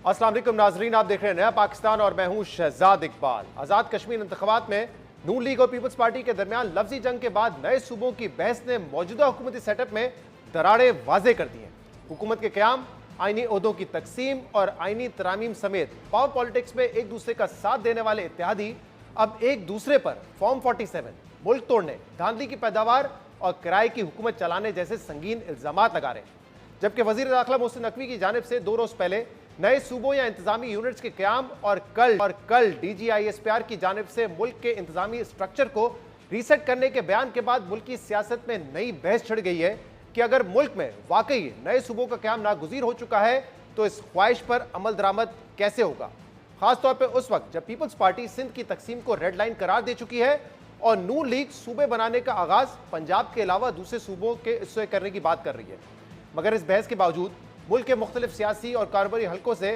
अस्सलाम वालेकुम नाजरीन, आप देख रहे हैं नया पाकिस्तान और मैं हूं शहजाद इकबाल। आज़ाद कश्मीर इंतखाबात में नून लीग और पीपल्स पार्टी के दरमियान लफ्जी जंग के बाद नए सूबों की बहस ने मौजूदा हुकूमती सेटअप में दरारें वाजे कर दी हैं। हुकूमत के क़याम, आईनी ओहदों की तकसीम और आईनी तरामीम समेत पावर पॉलिटिक्स में एक दूसरे का साथ देने वाले इत्तेहादी अब एक दूसरे पर फॉर्म 47, मुल्क तोड़ने, धांधली की पैदावार और किराए की हुकूमत चलाने जैसे संगीन इल्जामात लगा रहे हैं। जबकि वजीर दाखिला मोहसिन नकवी की जानिब से 2 रोज पहले नए सूबों या इंतजामी यूनिट्स के क्याम और कल DGISPR की जानिब से मुल्क के इंतजामी स्ट्रक्चर को रीसेट करने के बयान के बाद मुल्क की सियासत में नई बहस छिड़ गई है कि अगर मुल्क में वाकई नए सूबों का क्याम नागुज़ीर हो चुका है तो इस ख्वाहिश पर अमल दरामद कैसे होगा, खासतौर पर उस वक्त जब पीपल्स पार्टी सिंध की तकसीम को रेड लाइन करार दे चुकी है और नून लीग सूबे बनाने का आगाज पंजाब के अलावा दूसरे सूबों के हिस्से करने की बात कर रही है। मगर इस बहस के बावजूद मुल्क के मुख्तलिफ सियासी और कारोबारी हलकों से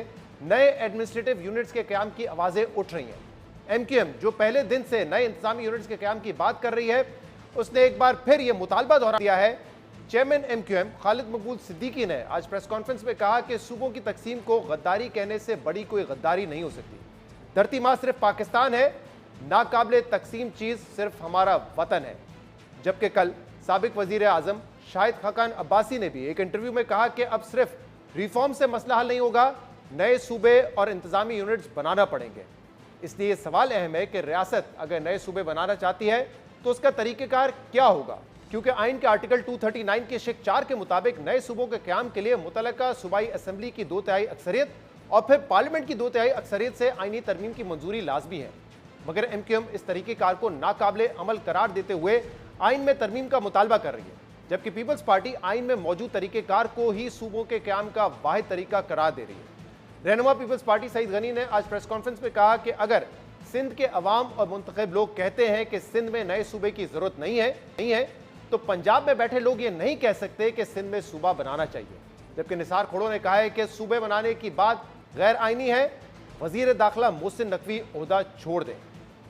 नए एडमिनिस्ट्रेटिव यूनिट्स के क्याम की आवाज़ें उठ रही हैं। MQM जो पहले दिन से नए इंतजामी यूनिट्स के क्याम की बात कर रही है, उसने एक बार फिर यह मुतालबा दोहरा दिया है। चेयरमैन MQM खालिद मकबूल सिद्दीकी ने आज प्रेस कॉन्फ्रेंस में कहा कि सूबों की तकसीम को गद्दारी कहने से बड़ी कोई गद्दारी नहीं हो सकती। धरती माँ सिर्फ पाकिस्तान है, नाकाबिले तकसीम चीज़ सिर्फ हमारा वतन है। जबकि कल साबिक वजीर आजम शाहिद खाकान अब्बासी ने भी एक इंटरव्यू में कहा कि अब सिर्फ रिफॉर्म से मसला हल नहीं होगा, नए सूबे और इंतजामी यूनिट्स बनाना पड़ेंगे। इसलिए सवाल अहम है कि रियासत अगर नए सूबे बनाना चाहती है तो उसका तरीक़ेकार क्या होगा, क्योंकि आइन के आर्टिकल 239 के शिक 4 के मुताबिक नए सूबों के क़याम के लिए मुतलका सूबाई असम्बली की 2/3 अक्सरियत और फिर पार्लियामेंट की 2/3 अक्सरियत से आइनी तरमीम की मंजूरी लाजमी है। मगर MQM इस तरीक़ेकार को नाकाबिले अमल करार देते हुए आइन में तरमीम का मुतालबा कर रही है, जबकि पीपल्स पार्टी आइन में मौजूद तरीक़ेकार को ही सूबों के क़याम का वाहिद तरीका करार दे रही है। रहनुमा पीपल्स पार्टी सईद गनी ने आज प्रेस कॉन्फ्रेंस में कहा कि अगर सिंध के अवाम और मुंतखब लोग कहते हैं कि सिंध में नए सूबे की जरूरत नहीं है तो पंजाब में बैठे लोग ये नहीं कह सकते कि सिंध में सूबा बनाना चाहिए। जबकि निसार खोड़ो ने कहा है कि सूबे बनाने की बात गैर आइनी है, वजीर दाखिला मोहसिन नकवी ओहदा छोड़ दें।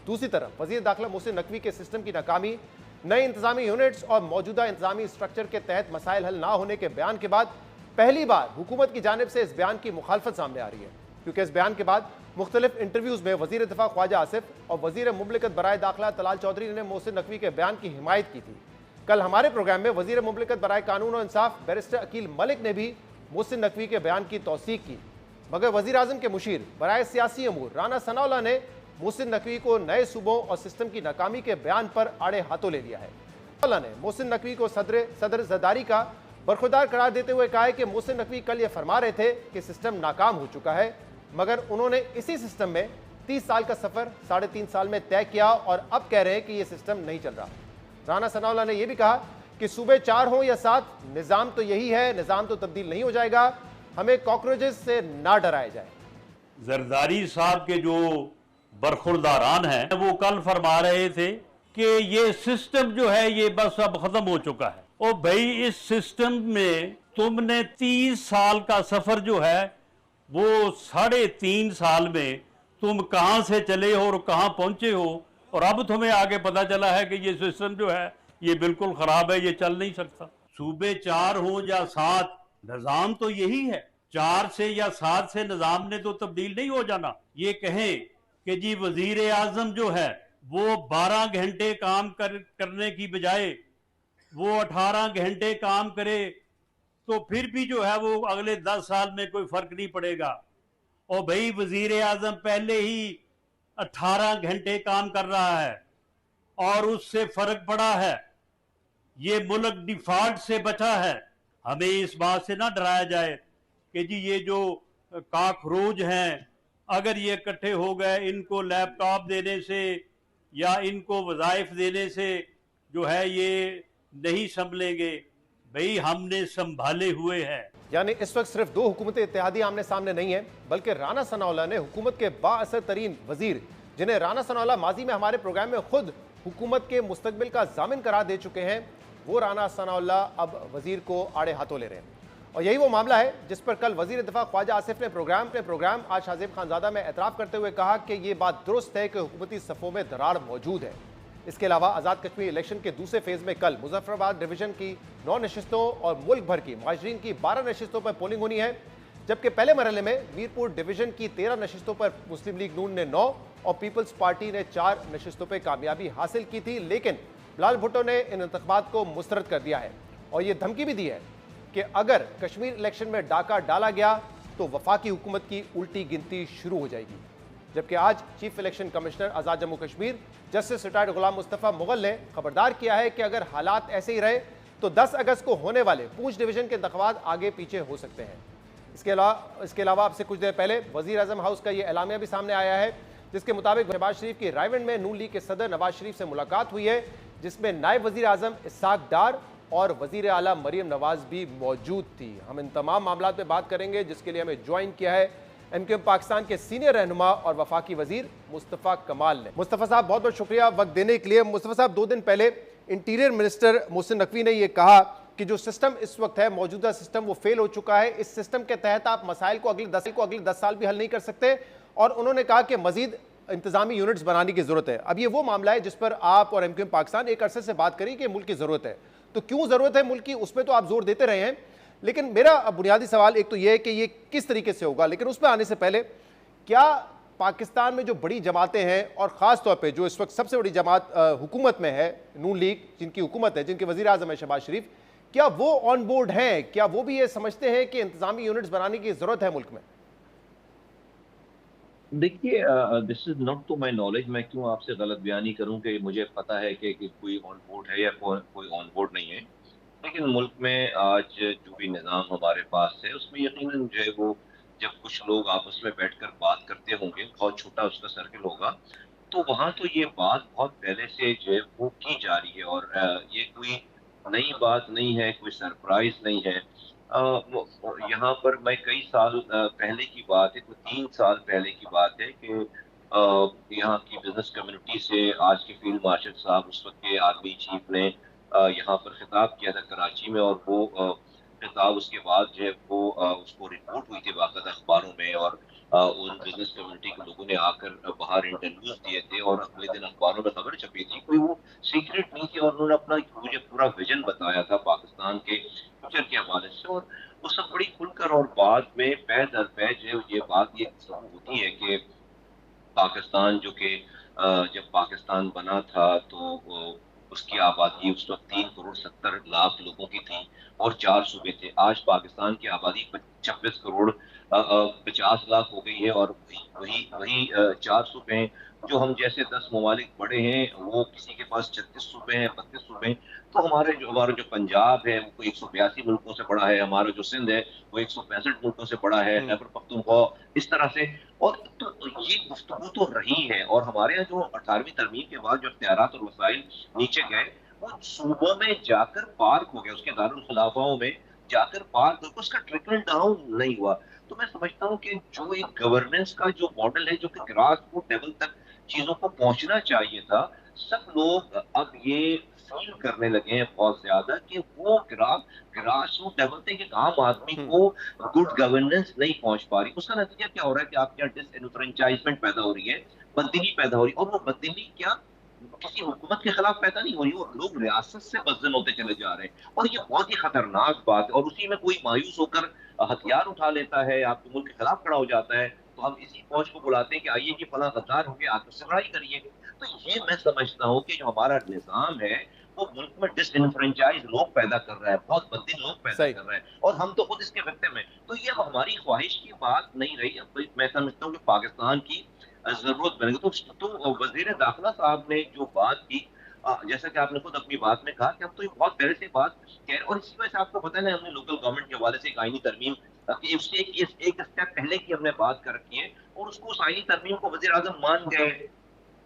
दूसरी तरफ वजीर दाखिला मोहसिन नकवी के सिस्टम की नाकामी, नए इंतजामी यूनिट्स और मौजूदा इंतजामी स्ट्रक्चर के तहत मसाइल हल ना होने के बयान के बाद पहली बार हुकूमत की जानिब से इस बयान की मुखालफत सामने आ रही है, क्योंकि इस बयान के बाद मुख्तलिफ इंटरव्यूज़ में वजीर दिफा ख्वाजा आसिफ और वजीर मुमलिकत बराए दाखिला तलाल चौधरी ने मोहसिन नकवी के बयान की हिमायत की थी। कल हमारे प्रोग्राम में वजीर मुमलिकत बराए कानून और इंसाफ बैरिस्टर अकील मलिक ने भी मोहसिन नकवी के बयान की तौसीक की। मगर वजीर आजम के मुशीर बराए सियासी अमूर राना सनाउल्लाह ने मोहसिन नकवी को नए सूबों और सिस्टम की नाकामी के बयान पर आड़े हाथों ले लिया है। अल्लाह ने मोहसिन नकवी को सदर जरदारी का बरखुरदार करार देते हुए कहा है कि मोहसिन नकवी कल ये फरमा रहे थे कि सिस्टम नाकाम हो चुका है, मगर उन्होंने इसी सिस्टम में 30 साल का सफर 3.5 साल में तय किया और अब कह रहे हैं कि यह सिस्टम नहीं चल रहा। राना सनाउल्लाह ने यह भी कहा कि सूबे 4 हों या 7, निज़ाम तो यही है, निज़ाम तो तब्दील नहीं हो जाएगा, हमें कॉकरोचेस से ना डराया जाए। जरदारी साहब के जो बरखुरदारान हैं वो कल फरमा रहे थे कि ये सिस्टम जो है ये बस अब खत्म हो चुका है। और भाई इस सिस्टम में तुमने 30 साल का सफर जो है वो 3.5 साल में तुम कहां से चले हो और कहां पहुंचे हो, और अब तुम्हें आगे पता चला है कि ये सिस्टम जो है ये बिल्कुल खराब है, ये चल नहीं सकता। सूबे 4 हो या 7, निजाम तो यही है। 4 से या 7 से निजाम ने तो तब्दील नहीं हो जाना। ये कहें कि जी वजीर आजम जो है वो 12 घंटे काम करने की बजाय वो 18 घंटे काम करे तो फिर भी जो है वो अगले 10 साल में कोई फर्क नहीं पड़ेगा। और भाई वजीर आजम पहले ही 18 घंटे काम कर रहा है और उससे फर्क पड़ा है, ये मुल्क डिफॉल्ट से बचा है। हमें इस बात से ना डराया जाए कि जी ये जो काखरोज हैं अगर ये इकट्ठे हो गए, इनको लैपटॉप देने से या इनको वज़ाइफ देने से जो है ये नहीं संभलेंगे। भाई हमने संभाले हुए हैं। यानी इस वक्त सिर्फ 2 हुकूमतें इत्तेहादी आमने सामने नहीं है, बल्कि राना सनाउल्लाह ने हुकूमत के बाअसर तरीन वजीर, जिन्हें राना सनाउल्लाह माजी में हमारे प्रोग्राम में खुद हुकूमत के मुस्तकबिल का जामिन करार दे चुके हैं, वो राना सनाउल्लाह अब वजीर को आड़े हाथों ले रहे हैं। और यही वो मामला है जिस पर कल वजीर दिफा ख्वाजा आसिफ ने प्रोग्राम आज शाज़ेब खानज़ादा में एतराफ़ करते हुए कहा कि ये बात दुरुस्त है कि हुकूमती सफ़ों में दरार मौजूद है। इसके अलावा आज़ाद कश्मीर इलेक्शन के दूसरे फेज़ में कल मुजफ्फराबाद डिवीज़न की 9 नशिस्तों और मुल्क भर की मुहाजिरीन की 12 नशिस्तों पर पोलिंग होनी है, जबकि पहले मरहले में मीरपुर डिवीजन की 13 नशिस्तों पर मुस्लिम लीग नून ने 9 और पीपल्स पार्टी ने 4 नशिस्तों पर कामयाबी हासिल की थी। लेकिन बिलाल भुट्टो ने इन इंतखाबात को मुस्तरद कर दिया है और यह धमकी भी दी है कि अगर कश्मीर इलेक्शन में डाका डाला गया तो वफाकी हुकूमत की उल्टी गिनती शुरू हो जाएगी। जबकि आज चीफ इलेक्शन कमिश्नर आज़ाद जम्मू कश्मीर जस्टिस रिटायर्ड गुलाम मुस्तफ़ा मुगल ने खबरदार किया है कि अगर हालात ऐसे ही रहे तो 10 अगस्त को होने वाले पूंछ डिवीजन के इंतखाबात आगे पीछे हो सकते हैं। इसके अलावा अब से कुछ देर पहले वजीर आजम हाउस का यह एलामिया भी सामने आया है, जिसके मुताबिक नवाज शरीफ की रायगढ़ में नून लीग के सदर नवाज शरीफ से मुलाकात हुई है, जिसमें नायब वजीर आजम इस्हाक डार और वजीर आला मरियम नवाज भी मौजूद थी। हम इन तमाम मामलों पे बात करेंगे, जिसके लिए हमें ज्वाइन किया है एमक्यूएम पाकिस्तान के सीनियर रहनुमा और वफाकी वजीर मुस्तफ़ा कमाल ने। मुस्तफ़ा साहब, बहुत बहुत शुक्रिया वक्त देने के लिए। मुस्तफ़ा साहब, 2 दिन पहले इंटीरियर मिनिस्टर मोहसिन नकवी ने यह कहा कि जो सिस्टम इस वक्त है, मौजूदा सिस्टम, वो फेल हो चुका है। इस सिस्टम के तहत आप मसाइल को अगले 10 साल भी हल नहीं कर सकते और उन्होंने कहा कि मजीद इंतजामी यूनिट्स बनाने की जरूरत है। अब ये वो मामला है जिस पर आप और एमक्यूएम पाकिस्तान एक अरसे से बात करी कि मुल्क की जरूरत है, तो क्यों जरूरत है मुल्क की, उसमें तो आप जोर देते रहे हैं। लेकिन मेरा बुनियादी सवाल एक तो यह है कि ये किस तरीके से होगा, लेकिन उस पर आने से पहले क्या पाकिस्तान में जो बड़ी जमातें हैं और ख़ास तौर पे जो इस वक्त सबसे बड़ी जमात हुकूमत में है, नून लीग, जिनकी हुकूमत है, जिनके वज़ीर आज़म है शहबाज शरीफ, क्या वो ऑन बोर्ड हैं? क्या वो भी ये समझते हैं कि इंतजामी यूनिट्स बनाने की ज़रूरत है मुल्क में? देखिए, this is not to my knowledge. मैं क्यों आपसे गलत बयानी करूं कि मुझे पता है कि कोई ऑन बोर्ड है या कोई ऑन बोर्ड नहीं है। लेकिन मुल्क में आज जो भी निज़ाम हमारे पास है उसमें यकीनन जो है वो, जब कुछ लोग आपस में बैठकर बात करते होंगे, बहुत छोटा उसका सर्कल होगा, तो वहाँ तो ये बात बहुत पहले से जो है वो की जा रही है और ये कोई नई बात नहीं है, कोई सरप्राइज नहीं है। यहाँ पर मैं कई साल पहले की बात है, तो 3 साल पहले की बात है कि यहाँ की बिजनेस कम्युनिटी से आज के फील्ड मार्शल साहब, उस वक्त के आर्मी चीफ ने यहाँ पर खिताब किया था कराची में, और वो खिताब उसके बाद जो है वो उसको रिपोर्ट हुई थी बाकायदा अखबारों में, और उन बिजनेस कम्युनिटी के लोगों ने आकर बाहर इंटरव्यूज दिए थे और अगले दिन अखबारों में खबर छपी थी। कोई वो सीक्रेट नहीं थी और उन्होंने अपना मुझे पूरा विजन बताया था पाकिस्तान के फ्यूचर के हवाले से, और वो सब बड़ी खुलकर, और बाद में पै दर पै जो ये बात ये होती है कि पाकिस्तान जो कि जब पाकिस्तान बना था तो उसकी आबादी उस वक्त 3 करोड़ 70 लाख लोगों की थी और 4 सूबे थे। आज पाकिस्तान की आबादी 26 करोड़ 50 लाख हो गई है और वही वही 4 सूबे हैं। जो हम जैसे 10 ममालिक बड़े हैं, वो किसी के पास 36 सूबे हैं, 32 सूबे हैं। तो हमारा जो पंजाब है वो 182 मुल्कों से बड़ा है, हमारा जो सिंध है वो 165 मुल्कों से बड़ा है, खैबर पख्तूनख्वा, इस तरह से। और तो ये गुफ्तगू तो रही है, और हमारे यहाँ जो 18वीं तरमीम के बाद जो इख्तियारात और वसाइल नीचे गए, वो सूबों में जाकर पार्क हो गया, उसके दारुल खिलाफाओं में जाकर पार्क हो, उसका ट्रिकल डाउन नहीं हुआ। तो मैं समझता हूँ कि जो एक गवर्नेंस का जो मॉडल है, जो कि ग्रास रूट लेवल तक चीजों को पहुंचना चाहिए था, सब लोग अब ये फील करने लगे हैं बहुत ज्यादा कि वो ग्रास रूट लेवल तक एक आम आदमी को गुड गवर्नेंस नहीं पहुंच पा रही। उसका नतीजा क्या हो रहा है कि आपके यहाँ डिसएनफ्रेंचाइजमेंट पैदा हो रही है, बददिली पैदा हो रही है, और वो बददिली क्या किसी हुकूमत के खिलाफ पैदा नहीं हो रही, और लोग रियासत से बदजन होते चले जा रहे हैं, और ये बहुत ही खतरनाक बात है। और उसी में कोई मायूस होकर हथियार उठा लेता है, आपके मुल्क के खिलाफ खड़ा हो जाता है, तो हम इसी फौज को बुलाते हैं कि आइए कि फला गद्दार हो गया, आकर से लड़ाई करिए। तो ये मैं समझता हूँ कि जो हमारा निजाम है वो मुल्क में डिसइनफ्रेंचाइज लोग पैदा कर रहा है, बहुत बददिल लोग पैदा कर रहा है, और हम तो खुद इसके विक्टिम हैं। तो ये हमारी ख्वाहिश की बात नहीं रही। अब मैं समझता हूँ कि पाकिस्तान की जरूरत बनेगी। तो वजीर दाखिला साहब ने जो बात की, जैसा कि आपने खुद अपनी बात में कहा कि हम तो ये बहुत पहले से बात कह रहे हैं, और इसी वजह से आपको पता है ना, हमने लोकल गवर्नमेंट के हवाले से एक आईनी तरमीम कि उससे एक स्टेप पहले की हमने बात कर रखी है, और उसको उस आईनी तरमीम को वजीर आजम मान गए,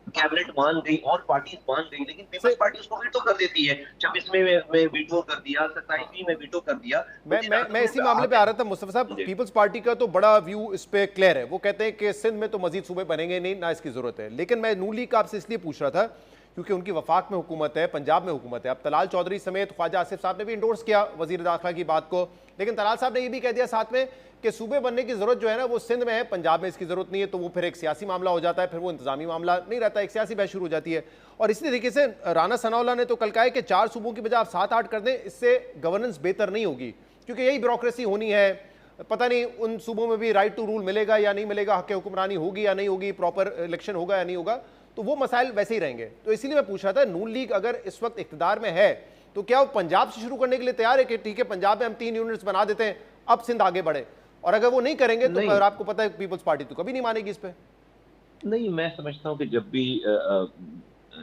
कैबिनेट मान गई और पार्टीज मान गई, लेकिन पीपल्स पार्टी उसको वीटो कर देती है। 26 में वीटो कर दिया, 27वीं में वीटो कर दिया। मैं इसी मामले पे आ रहा था मुस्तफा साहब। पीपल्स पार्टी का तो बड़ा व्यू इस पे क्लियर है, वो कहते हैं कि सिंध में तो मजीद सूबे बनेंगे नहीं, ना इसकी जरूरत है। लेकिन मैं नून लीग का आपसे इसलिए पूछ रहा था क्योंकि उनकी वफाक में हुकूमत है, पंजाब में हुकूमत है। अब तलाल चौधरी समेत ख्वाजा आसिफ साहब ने भी इंडोर्स किया वजीर दाखिला की बात को, लेकिन तलाल साहब ने यह भी कह दिया साथ में कि सूबे बनने की जरूरत जो है ना वो सिंध में है, पंजाब में इसकी जरूरत नहीं है। तो वो फिर एक सियासी मामला हो जाता है, फिर वो इंतजामी मामला नहीं रहता, एक सियासी बहस शुरू हो जाती है। और इसी तरीके से राना सनाउल्लाह ने तो कल कहा है कि 4 सूबों की बजाय आप 7-8 कर दें, इससे गवर्नेंस बेहतर नहीं होगी, क्योंकि यही ब्यूरोक्रेसी होनी है, पता नहीं उन सूबों में भी राइट टू रूल मिलेगा या नहीं मिलेगा, हक हुक्मरानी होगी या नहीं होगी, प्रॉपर इलेक्शन होगा या नहीं होगा, तो वो मसाइल वैसे ही रहेंगे। तो इसीलिए मैं पूछ रहा था, नून लीग अगर इस वक्त इख्तिदार में है तो क्या वो पंजाब से शुरू करने के लिए तैयार है कि ठीक है पंजाब में हम 3 यूनिट्स बना देते हैं, अब सिंध आगे बढ़े? और अगर वो नहीं करेंगे तो नहीं फिर आपको पता है पीपल्स पार्टी तो कभी नहीं मानेगी इस पे। नहीं, मैं समझता हूँ कि जब भी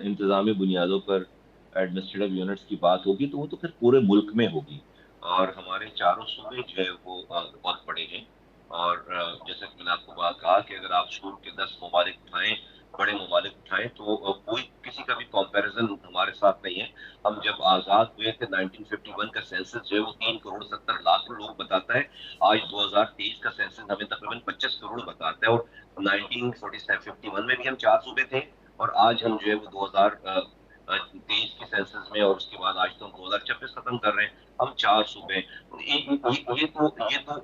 इंतजामी बुनियादों पर एडमिनिस्ट्रेटिव यूनिट्स की बात होगी तो वो तो फिर पूरे मुल्क में होगी, और हमारे चारों सूबे जो है वो बहुत बड़े हैं। और जैसे कि मैंने आपको बात कहा कि अगर आप शुरू के 10 ममालिक उठाएं, बड़े ममालिक उठाएं, तो कोई किसी का भी कंपैरिजन हमारे साथ नहीं है। हम जब आज़ाद हुए थे 1951 का सेंसस जो है वो 3 करोड़ 70 लाख लोग बताता है। आज 2023 का सेंसस हमें तकरीबन 25 करोड़ बताता है। और 1951 में भी हम 4 सूबे थे, और आज हम जो है वो 2023 के सेंसस में, और उसके बाद आज तो हम 2026 खत्म कर रहे हैं, हम 4 सूबे। ये तो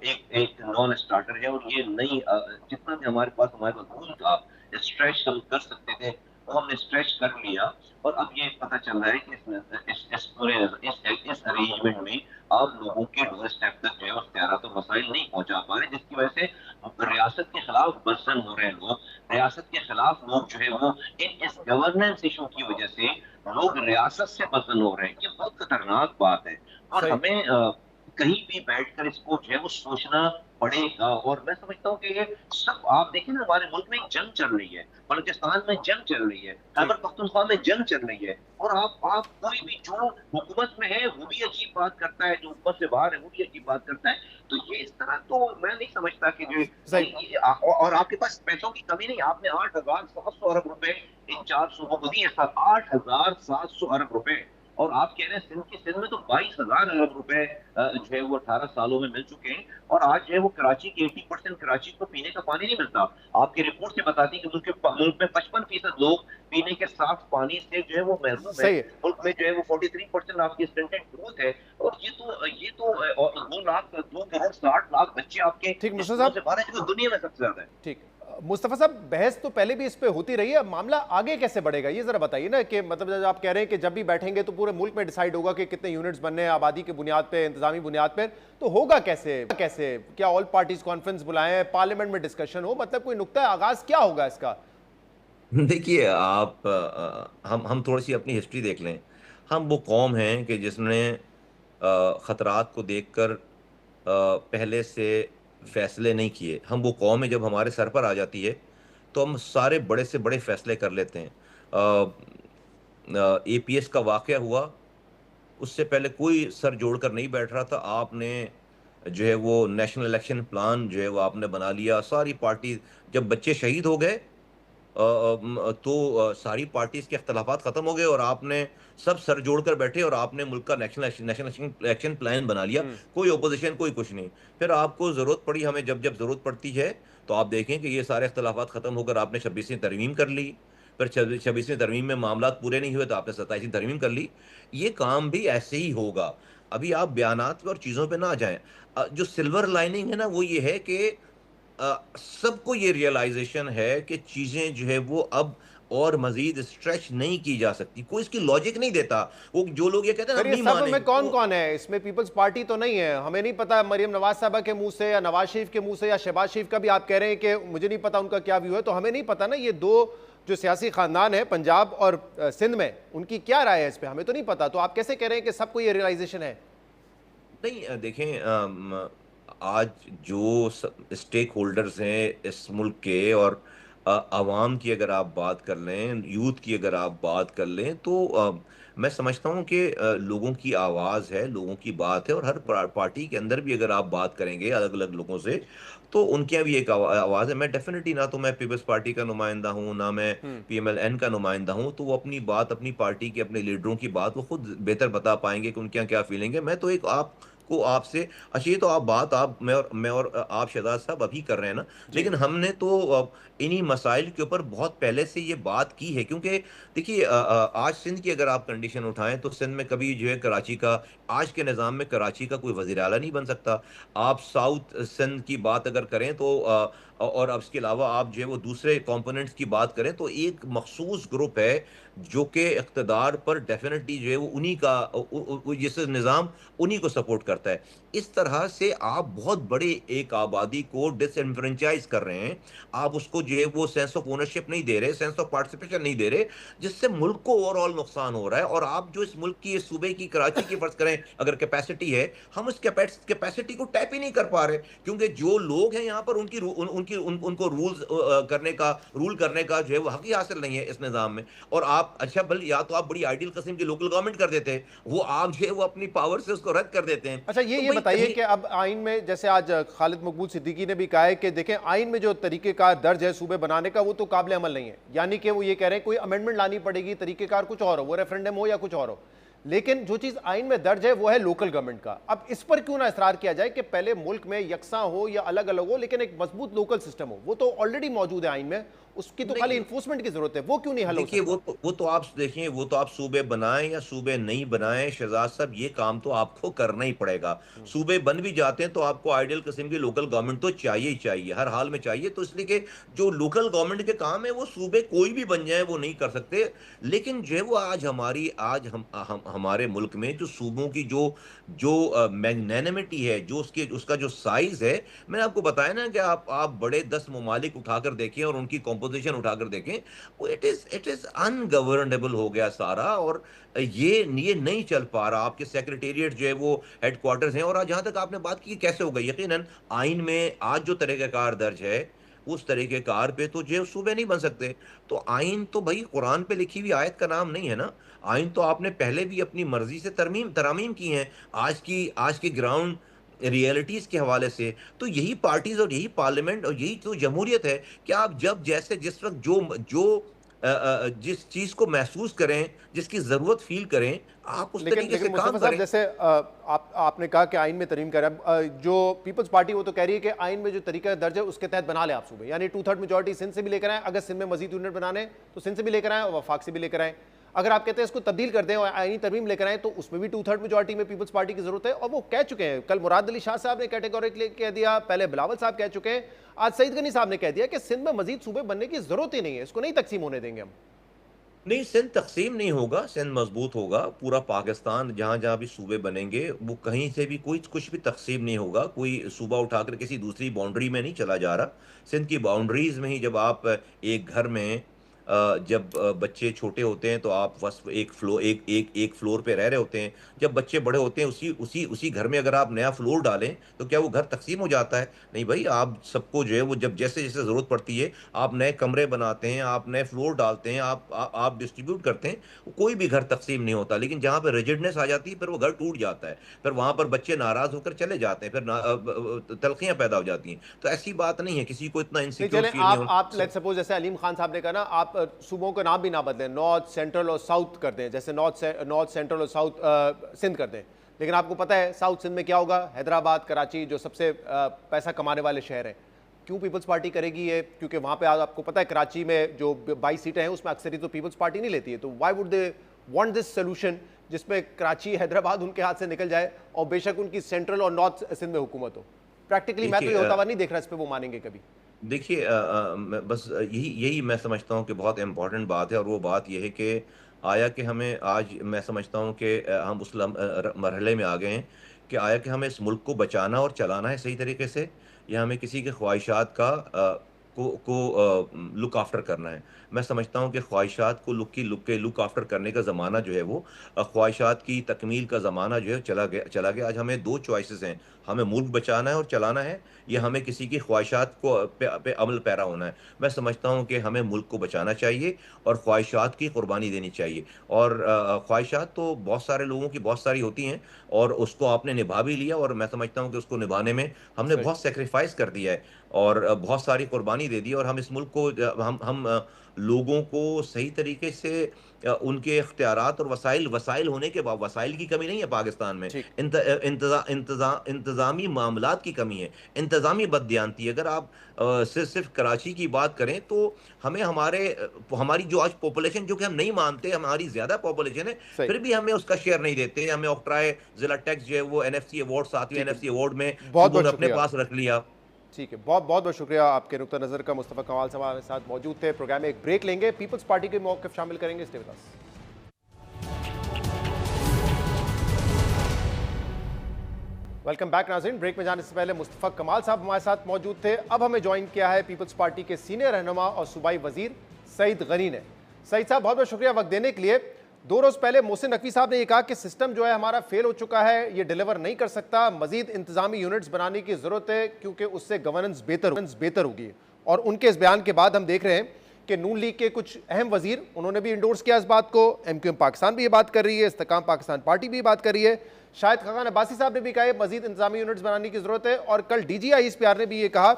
एक एक नॉन स्टार्टर है। और ये नई जितना भी हमारे पास रूल था, स्ट्रेच हम कर सकते थे, वो हमने स्ट्रेच कर लिया। और अब ये पता चल रहा है कि इस पूरे इस अरेंजमेंट में आम लोगों के डोर स्टेप तक जो है इख्तियारात और वसाइल नहीं पहुंचा पा रहे, जिसकी वजह से रियासत के खिलाफ बरसन हो रहे हैं लोग। रियासत के खिलाफ लोग जो है वो इस गवर्नेंस इशू की वजह से लोग रियासत से बदन हो रहे हैं। ये बहुत खतरनाक बात है, और सही। हमें कहीं भी बैठकर इसको जो है वो सोचना पड़ेगा। और मैं समझता हूँ कि ये सब, आप देखिए ना, हमारे मुल्क में एक जंग चल रही है, बलूचिस्तान में जंग चल रही है, खैबर पख्तूनख्वा में जंग चल रही है, और आप कोई भी जो हुकूमत में है वो भी अजीब बात करता है, जो हुकूमत से बाहर है वो भी अजीब बात करता है। तो ये इस तरह तो मैं नहीं समझता कि जो सही। और आपके पास पैसों की कमी नहीं। आपने 8,700 अरब रुपए इन 4 सूबों को दिए सर, 8,700 अरब रुपए। और आप कह रहे हैं सिंध में तो 22,000 अरब रुपए जो है वो 18 सालों में मिल चुके हैं। और आज जो है वो कराची के 80% कराची को पीने का पानी नहीं मिलता। आपकी रिपोर्ट से बताती है कि मुल्क में 55% लोग पीने के साफ पानी से जो है वो महरूम है। सही है। मुल्क में जो है वो 43% आपकी स्टैंडर्ड ग्रोथ है। और ये तो 2 करोड़ 60 लाख बच्चे आपके ठीक मुस्तफा स्कूलों साहब, से बाहर है, जो दुनिया में सबसे ज्यादा है। ठीक। मुस्तफा साहब, बहस तो पहले भी इस पे होती रही है, मामला आगे कैसे बढ़ेगा ये जरा बताइए ना, कि मतलब जब आप कह रहे हैं कि जब भी बैठेंगे तो पूरे मुल्क में डिसाइड होगा कि कितने यूनिट्स बनने हैं आबादी की बुनियाद पे, इंतजामी बुनियाद पे, तो होगा कैसे? क्या ऑल पार्टीज कॉन्फ्रेंस बुलाएं, पार्लियामेंट में डिस्कशन हो, मतलब कोई नुक्ता आगाज क्या होगा इसका? देखिए आप हम थोड़ी सी अपनी हिस्ट्री देख लें। हम वो कौम हैं कि जिसने ख़तरात को देखकर पहले से फैसले नहीं किए। हम वो कौम है, जब हमारे सर पर आ जाती है तो हम सारे बड़े से बड़े फैसले कर लेते हैं। एपीएस का वाक़या हुआ, उससे पहले कोई सर जोड़कर नहीं बैठ रहा था। आपने जो है वो नेशनल इलेक्शन प्लान जो है वो आपने बना लिया। सारी पार्टी, जब बच्चे शहीद हो गए तो सारी पार्टीज के अख्तलाफात खत्म हो गए, और आपने सब सर जोड़कर बैठे और आपने मुल्क का नेशनल एक्शन प्लान बना लिया। कोई ओपोजिशन, कोई कुछ नहीं। फिर आपको जरूरत पड़ी, हमें जब जब जरूरत पड़ती है तो आप देखें कि ये सारे अख्तलाफात खत्म होकर आपने 26वीं तरमीम कर ली। फिर 26वीं तरमीम में मामला पूरे नहीं हुए तो आपने 27वीं तरमीम कर ली। ये काम भी ऐसे ही होगा। अभी आप बयानात पे और चीज़ों पे ना जाएं। जो सिल्वर लाइनिंग है ना, वो ये है कि सबको ये रियलाइजेशन है कि चीजें जो है वो अब और मजीद स्ट्रेच नहीं की जा सकती। कोई इसकी लॉजिक नहीं देता। वो जो लोग ये कहते हैं सर हम ये नहीं सब मानेंगे, में कौन तो कौन है इसमें? पीपल्स पार्टी तो नहीं है, हमें नहीं पता मरियम नवाज साहबा के मुंह से या नवाज शरीफ के मुंह से या शहबाज शरीफ का भी आप कह रहे हैं कि मुझे नहीं पता उनका क्या व्यू है, तो हमें नहीं पता ना ये दो जो सियासी खानदान है पंजाब और सिंध में, उनकी क्या राय है इस पर, हमें तो नहीं पता। तो आप कैसे कह रहे हैं कि सबको ये रियलाइजेशन है? नहीं। देखें, आज जो स्टेक होल्डर्स हैं इस मुल्क के, और आवाम की अगर आप बात कर लें, यूथ की अगर आप बात कर लें, तो मैं समझता हूँ कि लोगों की आवाज़ है, लोगों की बात है। और हर पार्टी के अंदर भी अगर आप बात करेंगे अलग अलग लोगों से, तो उनके यहाँ भी एक आवाज़ है। मैं डेफिनेटली, ना तो मैं पीपल्स पार्टी का नुमाइंदा हूँ, ना मैं पीएमएलएन का नुमाइंदा हूँ, तो वो अपनी बात, अपनी पार्टी के अपने लीडरों की बात वो खुद बेहतर बता पाएंगे कि उनके यहाँ क्या फीलिंग है। मैं तो एक आपको आपसे, अच्छा ये तो आप बात आप मैं और आप शहजाद साहब अभी कर रहे हैं ना, जी। लेकिन हमने तो इन्हीं मसाइल के ऊपर बहुत पहले से ये बात की है। क्योंकि देखिए, आज सिंध की अगर आप कंडीशन उठाएं तो सिंध में कभी जो है कराची का, आज के निज़ाम में कराची का कोई वज़ीर आला नहीं बन सकता। आप साउथ सिंध की बात अगर करें तो और अब इसके अलावा आप जो है वो दूसरे कंपोनेंट्स की बात करें तो एक मखसूस ग्रुप है जो कि इक़्तिदार पर डेफिनेटली जो है वो उन्हीं का जैसे निज़ाम उन्हीं को सपोर्ट करता है। इस तरह से आप बहुत बड़े एक आबादी को डिसएनफ्रेंचाइज कर रहे हैं। आप उसको जो है वो सेंस ऑफ ओनरशिप नहीं दे रहे, सेंस ऑफ पार्टिसिपेशन नहीं दे रहे, जिससे मुल्क को ओवरऑल नुकसान हो रहा है। और आप जो इस मुल्क की, इस सूबे की, कराची की फर्ज करें अगर कैपेसिटी है, हम उस कैपेसिटी को टैप ही नहीं कर पा रहे, क्योंकि जो लोग हैं यहाँ पर उनकी उनको रूल करने का जो है वो हक ही हासिल नहीं है इस निज़ाम में। और आप अच्छा भले या तो आप बड़ी आइडियल किस्म की लोकल गवर्नमेंट कर देते हैं, वो आप जो है वो अपनी पावर से उसको रद्द कर देते हैं। अच्छा, तो ये भाई बताइए कहीं कि अब आइन में, जैसे आज खालिद मकबूल सिद्दीकी ने भी कहा है कि देखें आइन में जो तरीकेकार दर्ज है सूबे बनाने का वो तो काबिल अमल नहीं है, यानी कि वो ये कह रहे हैं कोई अमेंडमेंट लानी पड़ेगी, तरीकेकार कुछ और हो, वो रेफरेंडम हो या कुछ और हो, लेकिन जो चीज आइन में दर्ज है वो है लोकल गवर्नमेंट का। अब इस पर क्यों ना इसरार किया जाए कि पहले मुल्क में यकसा हो या अलग अलग हो, लेकिन एक मजबूत लोकल सिस्टम हो। वो तो ऑलरेडी मौजूद है आइन में, उसकी तो खाली इन्फोर्समेंट की जरूरत है, वो क्यों नहीं हल हो देखिए सकता? वो तो आप देखिए, वो तो आप सूबे बनाएं या सूबे नहीं बनाएं शहजाद साहब, ये काम तो आपको करना ही पड़ेगा। सूबे बन भी जाते हैं तो आपको आइडियल किस्म की लोकल गवर्नमेंट तो चाहिए ही चाहिए, हर हाल में चाहिए। तो इसलिए कि जो लोकल गवर्नमेंट के काम है वो सूबे कोई भी बन जाए वो नहीं कर सकते। लेकिन जो है वो आज हम हमारे मुल्क में जो सूबों की जो जो मैग्नेनिमिटी है, जो उसका जो साइज है, मैंने आपको बताया ना कि आप बड़े 10 ममालिक उठाकर देखें और उनकी कॉम्पोजिशन उठाकर देखें, इट इज अनगवर्नेबल हो गया सारा। और ये नहीं चल पा रहा। आपके सेक्रेटेरिएट जो है वो हेडक्वार्टर्स हैं। और आज जहां तक आपने बात की कैसे होगा, यकीनन आइन में आज जो तरीक़ाकार दर्ज है उस तरीक़ेकार पे तो जो है सूबे नहीं बन सकते। तो आइन तो भाई कुरान पे लिखी हुई आयत का नाम नहीं है ना। आइन तो आपने पहले भी अपनी मर्जी से तरामीम की हैं, आज की ग्राउंड रियलिटीज के हवाले से। तो यही पार्टीज और यही पार्लियामेंट और यही तो जमहूरियत है कि आप जब जैसे जिस वक्त जो जो जिस चीज को महसूस करें, जिसकी जरूरत फील करें, आप उस लेकिन तरीके से लेकिन काम मुस्तफा साहब, करें। जैसे आपने कहा कि आइन में तरमीम करें, जो पीपल्स पार्टी वो तो कह रही है कि आइन में जो तरीका दर्ज है उसके तहत बना ले आप सूबे, यानी 2/3 मेजॉरिटी सिंध से भी लेकर आए, अगर सिंध में मजीद यूनिट बनाने तो सिंध से भी लेकर आए और वफाक से भी लेकर आए। अगर आप कहते हैं इसको तब्दील कर दें और आईनी तरमीम लेकर आए तो उसमें भी 2/3 मेजॉरिटी में पीपल्स पार्टी की जरूरत है। और वो कह चुके हैं, कल मुराद अली शाह साहब ने कैटेगोरिकली कह दिया, पहले बिलावल साहब कह चुके हैं, आज सईद गनी साहब ने कह दिया कि सिंध में मजीद सूबे बनने की जरूरत ही नहीं है, इसको नहीं तकसीम होने देंगे हम। नहीं, सिंध तकसीम नहीं होगा, सिंध मजबूत होगा। पूरा पाकिस्तान जहाँ जहाँ भी सूबे बनेंगे वो कहीं से भी कोई कुछ भी तकसीम नहीं होगा। कोई सूबा उठाकर किसी दूसरी बाउंड्री में नहीं चला जा रहा। सिंध की बाउंड्रीज में ही जब आप एक घर में जब बच्चे छोटे होते हैं तो आप फर्स्ट एक फ्लोर पे रह रहे होते हैं। जब बच्चे बड़े होते हैं उसी उसी उसी घर में अगर आप नया फ्लोर डालें तो क्या वो घर तकसीम हो जाता है? नहीं भाई, आप सबको जो है वो जब जैसे जैसे ज़रूरत पड़ती है आप नए कमरे बनाते हैं, आप नए फ्लोर डालते हैं, आप डिस्ट्रीब्यूट करते हैं। कोई भी घर तकसीम नहीं होता। लेकिन जहाँ पे रिजिडनेस आ जाती है फिर वो घर टूट जाता है, फिर वहाँ पर बच्चे नाराज़ होकर चले जाते हैं, फिर तलखियाँ पैदा हो जाती हैं। तो ऐसी बात नहीं है, किसी को इतना नहीं, इनसिक्योर चलें, फील नहीं आप होना। लेट्स सपोज जैसे अलीम खान साहब ने कहा ना, आप सूबों का नाम भी ना बदलें, नॉर्थ, सेंट्रल और साउथ कर दें, जैसे नॉर्थ सेंट्रल और साउथ सिंध कर दें। लेकिन आपको पता है साउथ सिंध में क्या होगा? हैदराबाद, कराची जो सबसे पैसा कमाने वाले शहर हैं। क्यों पीपल्स पार्टी करेगी ये? क्योंकि वहाँ पे आज आपको पता है कराची में जो 22 सीटें हैं उसमें अक्सरियत तो पीपल्स पार्टी नहीं लेती है। तो why would they want this solution जिसमें कराची, हैदराबाद उनके हाथ से निकल जाए और बेशक उनकी सेंट्रल और नॉर्थ सिंध में हुकूमत हो? प्रैक्टिकली मैं तो ये देखिए होता हुआ नहीं देख रहा, इस पर वो मानेंगे कभी। देखिए बस यही यही मैं समझता हूँ कि बहुत इम्पोर्टेंट बात है। और वो बात यह है कि आया कि हमें आज मैं समझता हूँ कि हम उस मरहले में आ गए हैं कि आया कि हमें इस मुल्क को बचाना और चलाना है सही तरीके से, या हमें किसी के ख्वाहिशात का लुक आफ्टर करना है। मैं समझता हूँ कि ख्वाहिशात को लुक आफ्टर करने का ज़माना जो है वो ख्वाहिशात की तकमील का ज़माना जो है चला गया। आज हमें दो चॉइसेस हैं, हमें मुल्क बचाना है और चलाना है, या हमें किसी की ख्वाहिशात को पे अमल पैरा होना है। मैं समझता हूँ कि हमें मुल्क को बचाना चाहिए और ख्वाहिशात की कुर्बानी देनी चाहिए। और ख्वाहिशात तो बहुत सारे लोगों की बहुत सारी होती हैं और उसको आपने निभा भी लिया, और मैं समझता हूँ कि उसको निभाने में हमने सही। बहुत सेक्रीफाइस कर दिया है और बहुत सारी कुर्बानी दे दी। और हम इस मुल्क को हम लोगों को सही तरीके से उनके इख्तियारात और वसाइल होने के बाद, वसाइल की कमी नहीं है पाकिस्तान में, ठीक। इंतज़ामी मामलात की कमी है, इंतज़ामी बददियानती। अगर आप सिर्फ कराची की बात करें तो हमें हमारी जो आज पॉपुलेशन, जो कि हम नहीं मानते हमारी ज़्यादा पॉपुलेशन है, सही। फिर भी हमें उसका शेयर नहीं देते। हमें ऑक्ट्राय ज़िला टैक्स जो है वो NFC अवार्ड, 7वीं ठीक है, NFC अवार्ड में बहुत सूबों बहुत ने अपने शुक्रिया। पास रख लिया। ठीक है, बहुत बहुत बहुत शुक्रिया आपके नुक्ता नज़र का। मुस्तफ़ा कमाल साहब हमारे साथ मौजूद थे। प्रोग्राम में एक ब्रेक लेंगे, पीपल्स पार्टी के मौक़िफ़ शामिल करेंगे। Stay with us. Welcome back नाज़रीन। ब्रेक में जाने से पहले मुस्तफ़ा कमाल साहब हमारे साथ मौजूद थे। अब हमें ज्वाइन किया है पीपल्स पार्टी के सीनियर रहनुमा और सूबाई वजीर सईद गनी ने। सईद साहब, बहुत बहुत शुक्रिया वक्त देने के लिए। 2 रोज़ पहले मोहसिन नकवी साहब ने यह कहा कि सिस्टम जो है हमारा फेल हो चुका है, ये डिलीवर नहीं कर सकता, मजीद इंतजामी यूनिट्स बनाने की ज़रूरत है क्योंकि उससे गवर्नेंस बेहतर होगी। और उनके इस बयान के बाद हम देख रहे हैं कि नून लीग के कुछ अहम वजीर, उन्होंने भी इंडोर्स किया इस बात को। MQM पाकिस्तान भी ये बात कर रही है, इस्तेकाम पाकिस्तान पार्टी भी ये बात कर रही है, शायद खान अब्बासी साहब ने भी कहा है मजीद इंतजामी यूनिट्स बनाने की ज़रूरत है। और कल DGI ISPR ने भी ये कहा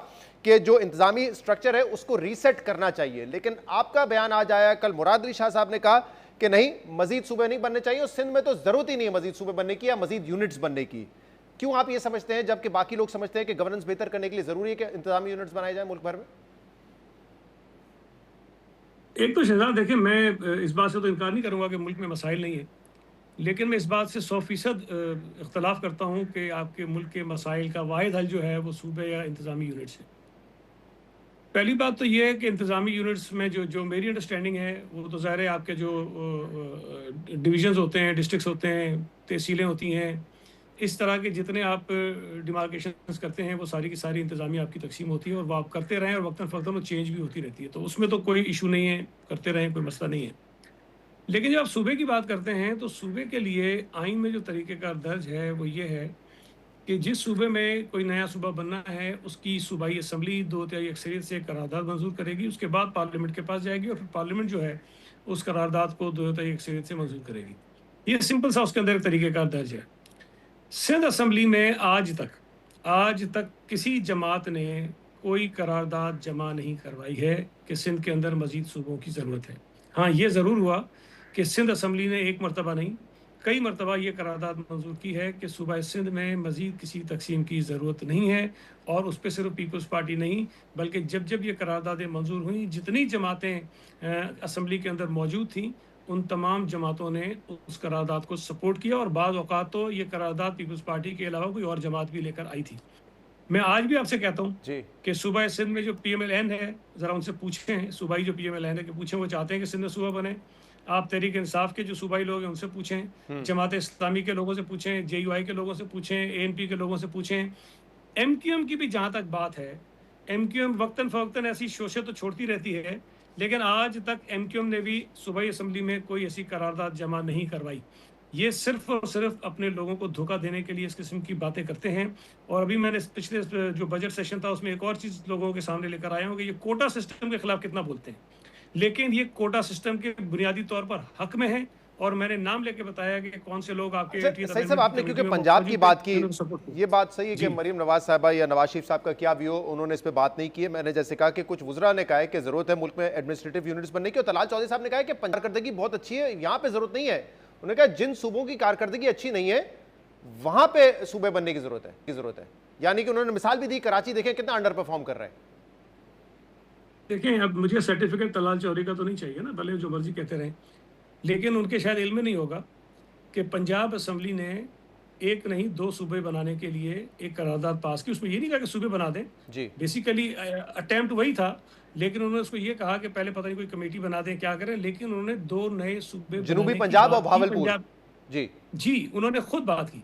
कि जो इंतजामी स्ट्रक्चर है उसको रीसेट करना चाहिए। लेकिन आपका बयान आज आया, कल मुराद अली शाह साहब ने कहा कि नहीं, मजीद सूबे नहीं बनने चाहिए और सिंध में तो ज़रूरत ही नहीं है मजीद सूबे बनने की या मजीद यूनिट्स बनने की। क्यों आप ये समझते हैं जबकि बाकी लोग समझते हैं कि गवर्नेंस बेहतर करने के लिए ज़रूरी है कि इंतजामी यूनिट्स बनाए जाए मुल्क भर में? एक तो शहजाद देखिए, मैं इस बात से तो इनकार नहीं करूंगा कि मुल्क में मसाइल नहीं है, लेकिन मैं इस बात से 100% इख्तलाफ करता हूं कि आपके मुल्क के मसाइल का वाहिद हल जो है वो सूबे या इंतज़ामी यूनिट्स है। पहली बात तो ये है कि इंतज़ामी यूनिट्स में जो मेरी अंडरस्टैंडिंग है वो तो ज़ाहिर है आपके जो डिवीज़न्स होते हैं, डिस्ट्रिक्ट्स होते हैं, तहसीलें होती हैं, इस तरह के जितने आप डिमार्केशंस करते हैं वो सारी की सारी इंतज़ामी आपकी तकसीम होती है और वो आप करते रहें और वक्तन फ़वक्तन वो चेंज भी होती रहती है, तो उसमें तो कोई इशू नहीं है, करते रहें, कोई मसला नहीं है। लेकिन जब आप सूबे की बात करते हैं तो सूबे के लिए आइन में जो तरीक़ेकार दर्ज है वो ये है कि जिस सूबे में कोई नया सूबा बनना है उसकी सूबाई असम्बली 2/3 अक्सरियत से करारदाद मंजूर करेगी, उसके बाद पार्लियामेंट के पास जाएगी और फिर पार्लियामेंट जो है उस करारदाद को 2/3 अक्सरियत से मंजूर करेगी। ये सिंपल सा उसके अंदर एक तरीक़ेकार दर्ज है। सिंध असम्बली में आज तक किसी जमात ने कोई करारदाद जमा नहीं करवाई है कि सिंध के अंदर मजीद सूबों की ज़रूरत है। हाँ, ये ज़रूर हुआ कि सिंध असम्बली ने एक मरतबा नहीं कई मरतबा ये करारदाद मंजूर की है कि सूबा सिंध में मजीद किसी तकसीम की ज़रूरत नहीं है, और उस पर सिर्फ पीपल्स पार्टी नहीं बल्कि जब ये करारदादें मंजूर हुई, जितनी जमातें असम्बली के अंदर मौजूद थीं उन तमाम जमातों ने उस करारदाद को सपोर्ट किया और बाज़ औक़ात तो ये करारदाद पीपल्स पार्टी के अलावा कोई और जमात भी लेकर आई थी। मैं आज भी आपसे कहता हूँ कि सूबा सिंध में जो PMLN है, ज़रा उनसे पूछें, सूबाई जो PMLN है कि पूछें वो चाहते हैं कि सिंध में सूबा बने। आप तहरीक इंसाफ के जो सूबाई लोग हैं उनसे पूछें, जमात इस्लामी के लोगों से पूछें, JUI के लोगों से पूछें, ANP के लोगों से पूछें। MQM की भी जहाँ तक बात है, MQM वक्तन फ़वक्तन ऐसी शोशे तो छोड़ती रहती है, लेकिन आज तक MQM ने भी सूबाई असम्बली में कोई ऐसी करारदाद जमा नहीं करवाई। ये सिर्फ और सिर्फ अपने लोगों को धोखा देने के लिए इस किस्म की बातें करते हैं। और अभी मैंने पिछले जो बजट सेशन था उसमें एक और चीज़ लोगों के सामने लेकर आया हूँ कि ये कोटा सिस्टम के खिलाफ कितना बोलते हैं, लेकिन ये कोटा सिस्टम के बुनियादी तौर पर हक में है। और मैंने नाम लेके बताया कि कौन से लोग आपके सही साहब, आपने क्योंकि पंजाब की बात की, ये बात सही है कि मरीम नवाज साहबा या नवाज शरीफ साहब का क्या व्यू, उन्होंने इस पे बात नहीं की है। मैंने जैसे कहा कि कुछ वुज़रा ने कहा है कि जरूरत है मुल्क में एडमिनिस्ट्रेटिव यूनिट्स बनने की, और तलाल चौधरी साहब ने कहा है कि कारकर्दगी बहुत अच्छी है, यहाँ पे जरूरत नहीं है। उन्होंने कहा जिन सूबों की कारकर्दगी अच्छी नहीं है वहां पे सूबे बनने की जरूरत है। यानी कि उन्होंने मिसाल भी दी, कराची देखें कितना अंडर परफॉर्म कर रहे हैं। देखें, अब मुझे सर्टिफिकेट तलाल चौधरी का तो नहीं चाहिए ना, भले जो मर्जी कहते रहें, लेकिन उनके शायद इल्म में नहीं होगा कि पंजाब असम्बली ने एक नहीं 2 सूबे बनाने के लिए एक करारदाद पास की। उसमें ये नहीं कहा कि सूबे बना दें जी, बेसिकली अटेम्प्ट वही था, लेकिन उन्होंने उसको ये कहा कि पहले पता नहीं कोई कमेटी बना दें, क्या करें, लेकिन उन्होंने 2 नए सूबे जनूबी पंजाब और भावलपुर जी उन्होंने खुद बात की।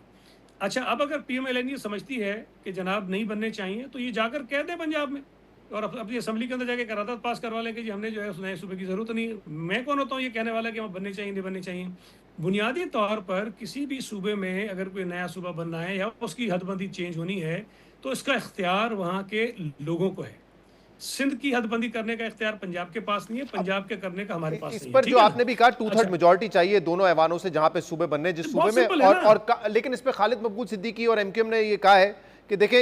अच्छा, अब अगर PMLN ये समझती है कि जनाब नहीं बनने चाहिए तो ये जाकर कह दें पंजाब में और अपनी असम्बली के अंदर जाके करारदाद पास करवा लें कि जी हमने जो है उस नए सूबे की ज़रूरत नहीं है। मैं कौन होता हूँ ये कहने वाला कि हम बनने चाहिए नहीं बनने चाहिए। बुनियादी तौर पर किसी भी सूबे में अगर कोई नया सूबा बनना है या उसकी हदबंदी चेंज होनी है तो इसका इख्तियार वहाँ के लोगों को है। सिंध की हदबंदी करने का इख्तियार पंजाब के पास नहीं है, पंजाब के करने का हमारे पास नहीं है। इस पर जो आपने भी कहा 2/3 मेजॉरिटी चाहिए दोनों ऐवानों से जहाँ पे सूबे बनने, जिस सूबे में और लेकिन इस पे खालिद मकबूल सिद्दीकी और MQM ने ये कहा है कि देखें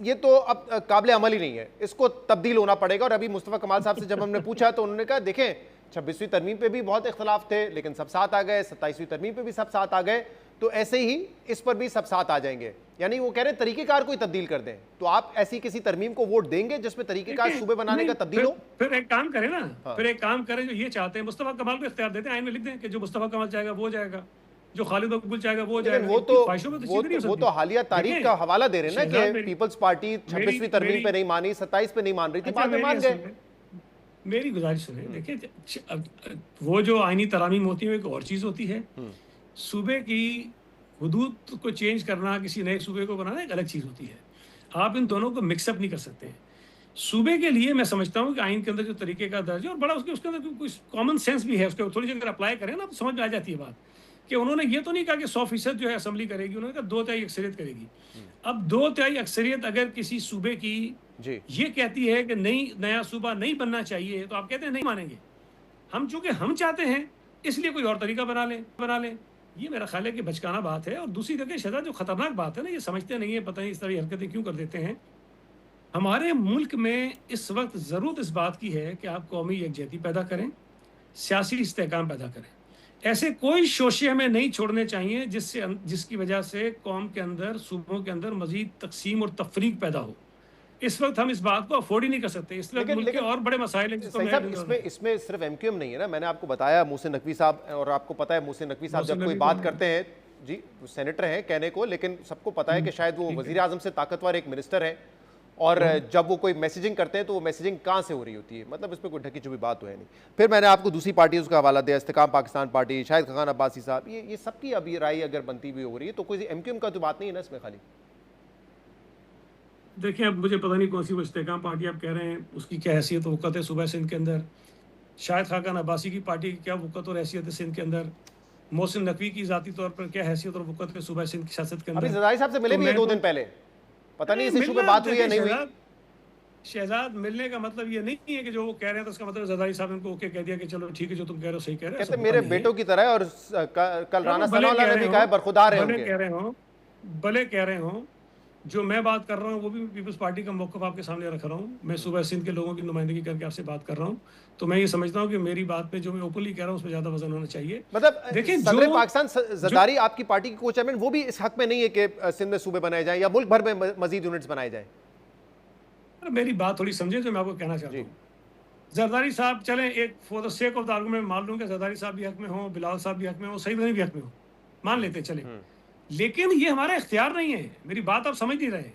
ये तो अब काबिल अमल ही नहीं है, इसको तब्दील होना पड़ेगा। और अभी मुस्तफ़ा कमाल साहब से जब हमने पूछा तो उन्होंने कहा देखें 26वीं तरमीम पे भी बहुत इख्तलाफ थे लेकिन सब साथ आ गए, 27वीं तरमीम पे भी सब साथ आ गए, तो ऐसे ही इस पर भी सब साथ आ जाएंगे। यानी वो कह रहे हैं तरीकेकार कोई तब्दील कर दें, तो आप ऐसी किसी तरमीम को वोट देंगे जिसमें तरीकेकार सूबे बनाने का तब्दील हो? फिर एक काम करें ना, फिर एक काम करें जो ये चाहते हैं, मुस्तफ़ा कमाल को इख्तियार देते हैं, आइन में लिख दें कि जो मुस्तफ़ा कमाल चाहेगा वो जाएगा। जो खालिद मकबूल चाहेगा वो लेकिन जाएगा। वो इनकी ख्वाहिशों में तो चीज़ नहीं हो तो सकती। हालिया तारीख देखिए, का हवाला दे रहे हैं ना शहजाद कि मेरी- पीपल्स पार्टी 26वीं तरमीम मेरी- पे नहीं मानी, 27 पे नहीं मान रही थी, अच्छा, बाद में मान गए। मेरी गुजारिश सुने। देखिए, वो जो आईनी तरामीम होती है एक और चीज़ होती है, सूबे की हुदूद को चेंज करना, किसी नए सूबे को बनाना एक अलग चीज़ होती है। आप इन दोनों को मिक्सअप नहीं कर सकते हैं। सूबे के लिए मैं समझता हूँ कि आइन के अंदर जो तरीके का दर्ज है और बड़ा उसके अंदर कुछ कॉमन सेंस भी है, उसके थोड़ी सी अगर अप्लाई करें ना तो समझ में आ जाती है बात कि उन्होंने ये तो नहीं कहा कि 100% जो है असेंबली करेगी, उन्होंने कहा 2/3 अक्सरियत करेगी। अब 2/3 अक्सरियत अगर किसी सूबे की जी ये कहती है कि नया सूबा नहीं बनना चाहिए, तो आप कहते हैं नहीं मानेंगे। हम चूंकि हम चाहते हैं इसलिए कोई और तरीका बना लें। ये मेरा ख्याल है कि बचकाना बात है। और दूसरी देखिए शहजाद, जो खतरनाक बात है ना, ये समझते नहीं है, पता नहीं इस तरह हरकतें क्यों कर देते हैं। हमारे मुल्क में इस वक्त ज़रूरत इस बात की है कि आप कौमी यकजहती पैदा करें, सियासी इस्तेहकाम पैदा करें। ऐसे कोई शोशे हमें नहीं छोड़ने चाहिए जिसकी वजह से कौम के अंदर, सूबों के अंदर मजीद तकसीम और तफरीक पैदा हो। इस वक्त हम इस बात को अफोर्ड ही नहीं कर सकते। इस वक्त मुल्क के और बड़े मसाइल हैं जिसको सही साहब, इसमें सिर्फ एमक्यूएम नहीं है ना। मैंने आपको बताया मोहसिन नकवी साहब, और आपको पता है मोहसिन नकवी साहब जब कोई बात करते हैं, जी सेनेटर हैं कहने को, लेकिन सबको पता है कि शायद वो वजीर आजम से ताकतवर एक मिनिस्टर है, और जब वो कोई मैसेजिंग करते हैं तो वो मैसेजिंग कहाँ से हो रही होती है, मतलब इसमें कोई ढकी छुपी बात तो है नहीं। फिर मैंने आपको दूसरी पार्टी उसका हवाला दिया, इस्तेकाम पाकिस्तान पार्टी, शाहिद खान अब्बासी साहब, ये सबकी अभी राय अगर बनती हुई हो रही है तो कोई एमक्यूएम का तो बात नहीं है ना इसमें खाली। देखिए, अब मुझे पता नहीं कौन सी वो इस्तेकाम पार्टी आप कह रहे हैं, उसकी क्या हैसियत वक़्त है सूबा सिंध के अंदर। शाहिद खान अब्बासी की पार्टी की क्या वक़्त और हैसियत है सिंध के अंदर। मोहसिन नकवी की ज़ाती तौर पर क्या हैसियत और वक़्त है सूबा सिंध की सियासत के अभी अंदर। ज़रदारी साहब से मिले तो भी है मैं 2 तो- दिन पहले, पता नहीं इस इशू पे मिलना, बात हुई या नहीं हुई। शहजाद मिलने का मतलब ये नहीं है कि जो वो कह रहे हैं तो उसका मतलब जरदारी साहब ने उनको ओके कह दिया कि चलो ठीक है, जो तुम कह रहे हो सही कह रहे हो। कहते ऐसा मेरे होता नहीं है। बेटों की तरह है, और कल राना भले सनाउल्लाह कह ने भी रहे कहा है हो, बरखुदार है भले उनके। कह रहे हो, जो मैं बात कर रहा हूँ वो भी पीपल्स पार्टी का मौक़िफ़ आपके सामने रख रहा हूँ। मैं सूबा सिंध के लोगों की नुमाइंदगी करके आपसे बात कर रहा हूँ, तो मैं ये समझता हूँ कि मेरी बात पे जो मैं ओपनली कह रहा हूँ उस पर ज़्यादा वजन होना चाहिए। मतलब देखिए, सदर पाकिस्तान जरदारी आपकी पार्टी के को चेयरमैन, वो भी इस हक में नहीं है कि सिंध में सूबे बनाए जाएं या मुल्क भर में मजीद यूनिट्स बनाए जाएं। मेरी बात थोड़ी समझे जो मैं आपको कहना चाहता हूँ। जरदारी साहब चलें, एक for the sake of the argument मान लूँ कि जरदारी साहब भी हक में हो, बिलावल साहब भी हक में हो, सईद गनी भी हक में हो, मान लेते चलें। लेकिन ये हमारा इख्तियार नहीं है। मेरी बात आप समझ नहीं रहे।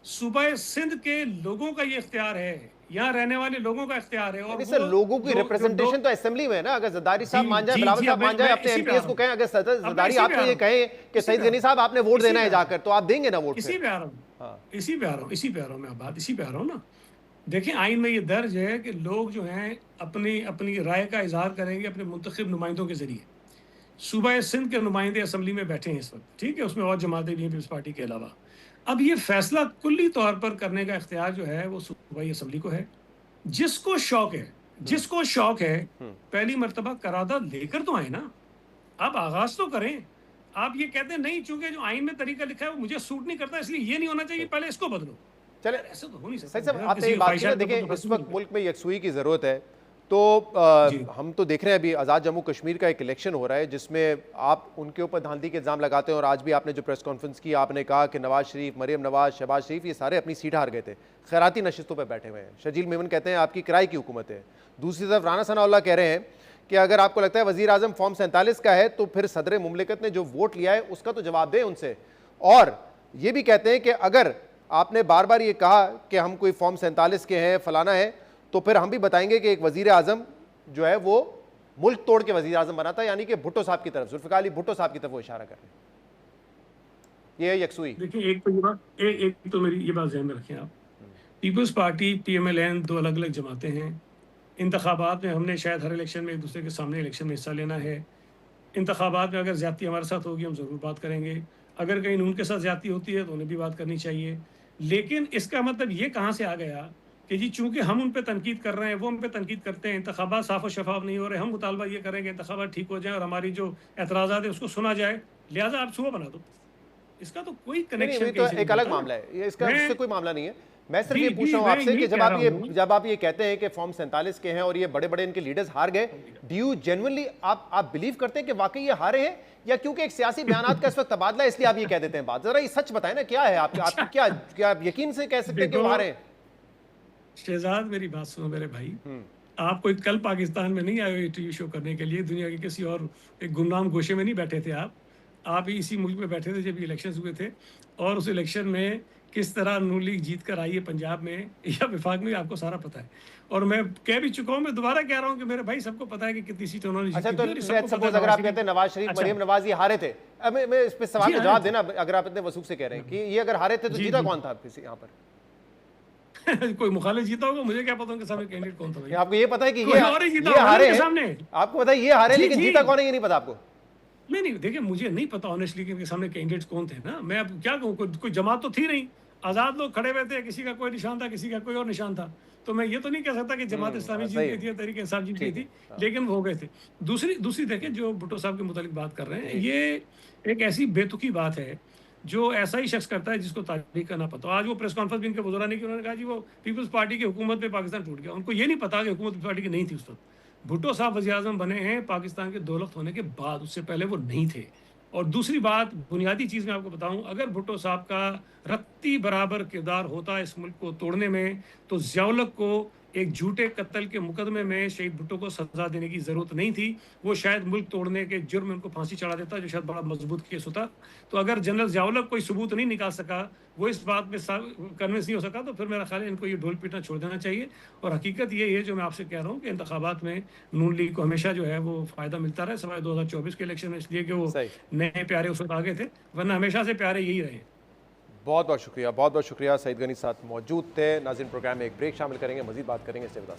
सूबा सिंध के लोगों का ये इख्तियार है, यहाँ रहने वाले लोगों का इख्तियार है। और सर लोगों की रिप्रेजेंटेशन तो असेंबली में है ना। अगर जरदारी साहब मान जाए, बिलावल साहब मान जाए, अपने एमपीएस को कहें, अगर जरदारी आपको ये कहें कि सईद गनी साहब आपने वोट देना है जाकर, तो आप देंगे ना वोट? इसी पे आ रहा हूँ, इसी पे आ रहा हूँ मैं, बात इसी पे आ रहा हूँ ना। देखिए, आइन में ये दर्ज है कि लोग जो हैं अपनी अपनी राय का इजहार करेंगे अपने मुंतखब नुमाइंदों के जरिए। सूबा सिंध के नुमाइंदे असम्बली में बैठे हैं इस वक्त, ठीक है, उसमें और जमातें भी हैं पीपल्स पार्टी के अलावा। अब ये फैसला कुल्ली तौर पर करने का इख्तियार जो है वो सूबाई असम्बली को है। जिसको शौक है पहली मरतबा करारदाद लेकर तो आए ना, आप आगाज तो करें। आप ये कहते हैं नहीं, चूंकि जो आइन में तरीका लिखा है वो मुझे सूट नहीं करता, इसलिए ये नहीं होना चाहिए, पहले इसको बदलो। चले, ऐसा तो हो नहीं सकता। सही साहब आपने ये बात की ना, देखिए इस वक्त मुल्क में यकसुई की ज़रूरत है, तो हम तो देख रहे हैं अभी आज़ाद जम्मू कश्मीर का एक इलेक्शन हो रहा है जिसमें आप उनके ऊपर धांधली के इल्ज़ाम लगाते हैं, और आज भी आपने जो प्रेस कॉन्फ्रेंस की आपने कहा कि नवाज शरीफ, मरियम नवाज, शहबाज शरीफ ये सारे अपनी सीट हार गए थे, खैराती नशिस्तों पर बैठे हुए हैं। शजील मेमन कहते हैं आपकी किराए की हुकूमत है। दूसरी तरफ राना सनाउल्लाह कह रहे हैं कि अगर आपको लगता है वज़ीर आज़म फॉर्म 47 का है तो फिर सदर मुमलिकत ने जो वोट लिया है उसका तो जवाब दें उनसे। और ये भी कहते हैं कि अगर आपने बार बार ये कहा कि हम कोई फॉर्म 47 के हैं, फलाना है, तो फिर हम भी बताएंगे कि एक वज़ीर आज़म जो है वो मुल्क तोड़ के वज़ीर आज़म बना था, यानी कि भुट्टो साहब की तरफ, जुल्फ़िकार अली भुट्टो साहब की तरफ वो इशारा कर रहे हैं। ये है यकसुई। देखिए, एक तो मेरी ये बात ध्यान में रखें आप, पीपल्स पार्टी, PMLN दो अलग अलग जमातें हैं। इंतखाबात में हमने शायद हर इलेक्शन में एक दूसरे के सामने इलेक्शन में हिस्सा लेना है। इंतखाबात में अगर ज़्यादती हमारे साथ होगी हम ज़रूर बात करेंगे, अगर कहीं नून के साथ ज़्यादती होती है तो उन्हें भी बात करनी चाहिए। लेकिन इसका मतलब ये कहाँ से आ गया कि जी चूंकि हम उन पर तनकीद कर रहे हैं, वो हम पे तनकीद करते हैं, इंतखाबात साफ और शफाफ नहीं हो रहे, हम मुतालबा ये करेंगे इंतखाबात ठीक हो जाए और हमारी जो एतराज़ात है उसको सुना जाए, लिहाजा आप सुबह बना दो। इसका तो कोई कनेक्शन तो एक अलग मामला है, ये इसका इससे कोई मामला नहीं है। मैं सिर्फ ये पूछ रहा हूँ आपसे कि जब आप ये कहते हैं कि फॉर्म 47 के हैं और ये बड़े बड़े इनके लीडर्स हार गए, डू यू जेन्युइनली आप बिलीव करते हैं कि वाकई ये हारे हैं, या क्योंकि एक सियासी बयानात का इस वक्त तबादला इसलिए आप ये कह देते हैं बात? जरा ये सच बताएं ना, क्या है आपकी क्या आप यकीन से कह सकते हैं कि वो हारे हैं? शहजाद, मेरी बात सुनो मेरे भाई, आप कोई कल पाकिस्तान में नहीं आए टीवी शो करने के लिए, दुनिया के किसी और एक गुमनाम गोशे में नहीं बैठे थे आप। आप ही इसी मुल्क में बैठे थे जब ये इलेक्शंस हुए थे, और उस इलेक्शन में किस तरह नून लीग जीत कर आई है पंजाब में या विफाक में, आपको सारा पता है। और मैं कह भी चुका हूं, मैं दोबारा कह रहा हूं कि मेरे भाई सबको पता है कि कितनी सीटें उन्होंने अच्छा, जीती तो थी, और ये सबको पता सपोज है अगर आप कहते हैं नवाज शरीफ, अच्छा। मरीम नवाज ये हारे थे, अब मैं इस पे सवाल जी, का जवाब हारे देना, अगर आप इतने वसूख से कह रहे हैं कि ये अगर हारे थे तो जी, जीता जी। कौन था आप किसी यहाँ पर? कोई मुखालिफ जीता होगा, मुझे क्या पता उनके सामने कैंडिडेट कौन था भाई। या आपको ये पता है कि कोई और ही जीता होगा हारे उनके हैं? सामने। आपको पता है ये हारे, जी, लेकिन जी। जीता कौन है ये नहीं पता आपको? नहीं, देखिए मुझे नहीं पता ऑनेस्टली कि इनके सामने कैंडिडेट्स कौन थे ना। मैं अब क्या कहूँ, कोई जमात तो थी नहीं, आज़ाद लोग खड़े हुए थे, किसी का कोई निशान था, किसी का कोई और निशान था। तो मैं ये तो नहीं कह सकता कि जमात इस्लामी जीत सही गई थी या तहरीक इंसाफ जीत गई ठीक थी, है, हाँ। लेकिन वो हो गए थे। दूसरी देखिए, जो भुट्टो साहब के मुतालिक बात कर रहे हैं, ये एक ऐसी बेतुकी बात है जो ऐसा ही शख्स करता है जिसको तारीख का ना पता हो। आज वो प्रेस कॉन्फ्रेंस भी इनके बुजुर्ग ने की, उन्होंने कहा जी वो पीपल्स पार्टी की हुकूमत में पाकिस्तान टूट गया। उनको ये नहीं पता कि हुकूमत पार्टी की नहीं थी उस वक्त। भुट्टो साहब वज़ीर आज़म बने हैं पाकिस्तान के दौलत होने के बाद, उससे पहले वो नहीं थे। और दूसरी बात, बुनियादी चीज़ मैं आपको बताऊं, अगर भुट्टो साहब का रत्ती बराबर किरदार होता इस मुल्क को तोड़ने में, तो ज़ियाउल-हक को एक झूठे कत्ल के मुकदमे में शहीद भुट्टो को सजा देने की ज़रूरत नहीं थी। वो शायद मुल्क तोड़ने के जुर्म में उनको फांसी चढ़ा देता, जो शायद बड़ा मजबूत केस होता। तो अगर जनरल ज़ियाउल-हक कोई सबूत नहीं निकाल सका, वो इस बात में कन्विंस नहीं हो सका, तो फिर मेरा ख्याल है इनको ये ढोल पीटना छोड़ देना चाहिए। और हकीकत ये है जो मैं आपसे कह रहा हूँ कि इंतखाबात में नून लीग को हमेशा जो है वो फ़ायदा मिलता रहा, सिवाय 2024 के इलेक्शन में, इसलिए कि वो सही। नए प्यारे उस वक्त आ गए थे, वरना हमेशा से प्यारे यही रहे। बहुत बहुत शुक्रिया, बहुत बहुत शुक्रिया। सईद गनी साथ मौजूद थे। नाज़रीन, प्रोग्राम में एक ब्रेक शामिल करेंगे, मजीद बात करेंगे इससे बता।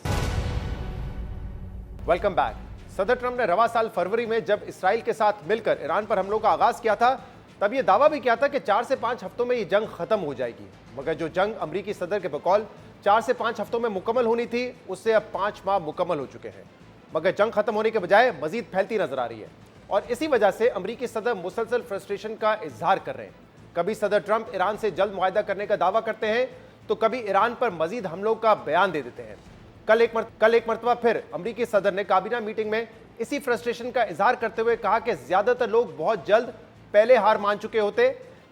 Welcome back. सदर ट्रंप ने रवा साल फरवरी में जब इसराइल के साथ मिलकर ईरान पर हमलों का आगाज किया था, तब यह दावा भी किया था कि 4 से 5 हफ्तों में ये जंग खत्म हो जाएगी। मगर जो जंग अमरीकी सदर के बकौल 4 से 5 हफ्तों में मुकम्मल होनी थी, उससे अब 5 माह मुकम्मल हो चुके हैं। मगर जंग खत्म होने के बजाय मजीद फैलती नजर आ रही है, और इसी वजह से अमरीकी सदर मुसलसल फ्रस्ट्रेशन का इजहार कर रहे हैं। कभी सदर ट्रंप ईरान से जल्द मुआहदा करने का दावा करते हैं, तो कभी ईरान पर मजीद हमलों का बयान दे देते हैं। कल एक मरतबा फिर अमरीकी सदर ने काबीना मीटिंग में इसी फ्रस्ट्रेशन का इजहार करते हुए कहा कि ज्यादातर लोग बहुत जल्द पहले हार मान चुके होते,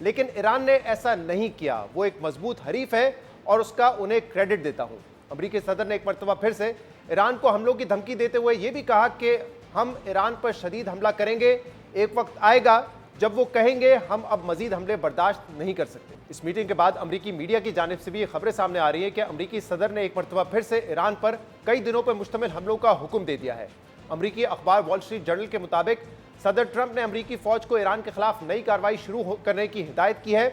लेकिन ईरान ने ऐसा नहीं किया। वो एक मजबूत हरीफ है और उसका उन्हें क्रेडिट देता हूं। अमरीकी सदर ने एक मरतबा फिर से ईरान को हमलों की धमकी देते हुए यह भी कहा कि हम ईरान पर शदीद हमला करेंगे। एक वक्त आएगा जब वो कहेंगे हम अब मजीद हमले बर्दाश्त नहीं कर सकते। इस मीटिंग के बाद अमरीकी मीडिया की जानिब से भी ये खबरें सामने आ रही हैं कि अमरीकी सदर ने एक मरतबा फिर से ईरान पर कई दिनों पर मुश्तमिल हमलों का हुक्म दे दिया है। अमरीकी अखबार वॉल स्ट्रीट जर्नल के मुताबिक सदर ट्रंप ने अमरीकी फौज को ईरान के खिलाफ नई कार्रवाई शुरू करने की हिदायत की है,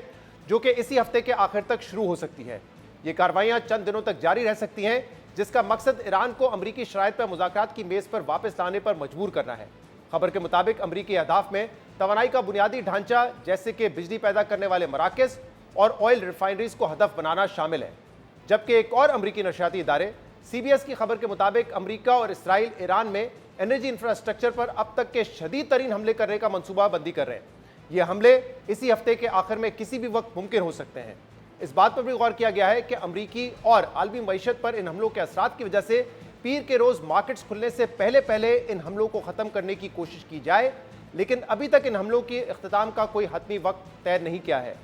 जो कि इसी हफ्ते के आखिर तक शुरू हो सकती है। ये कार्रवाइयां चंद दिनों तक जारी रह सकती हैं, जिसका मकसद ईरान को अमरीकी शराइत पर मुज़ाकरात की मेज़ पर वापस लाने पर मजबूर करना है। खबर के मुताबिक अमरीकी अहदाफ में तवानाई का बुनियादी ढांचा, जैसे कि बिजली पैदा करने वाले मराकज़ और ऑयल रिफाइनरीज को हदफ बनाना शामिल है। जबकि एक और अमरीकी नशरियाती इदारे CBS की खबर के मुताबिक अमरीका और इसराइल ईरान में एनर्जी इंफ्रास्ट्रक्चर पर अब तक के शदीद तरीन हमले करने का मनसूबा बंदी कर रहे हैं। ये हमले इसी हफ्ते के आखिर में किसी भी वक्त मुमकिन हो सकते हैं। इस बात पर भी गौर किया गया है कि अमरीकी और आलमी मईशत पर इन हमलों के असरात की वजह से पीर के रोज मार्केट्स खुलने से पहले पहले इन हमलों को खत्म करने की कोशिश की जाए, लेकिन अभी तक इन हमलों के इख्तिताम का कोई हतमी वक्त तय नहीं किया है।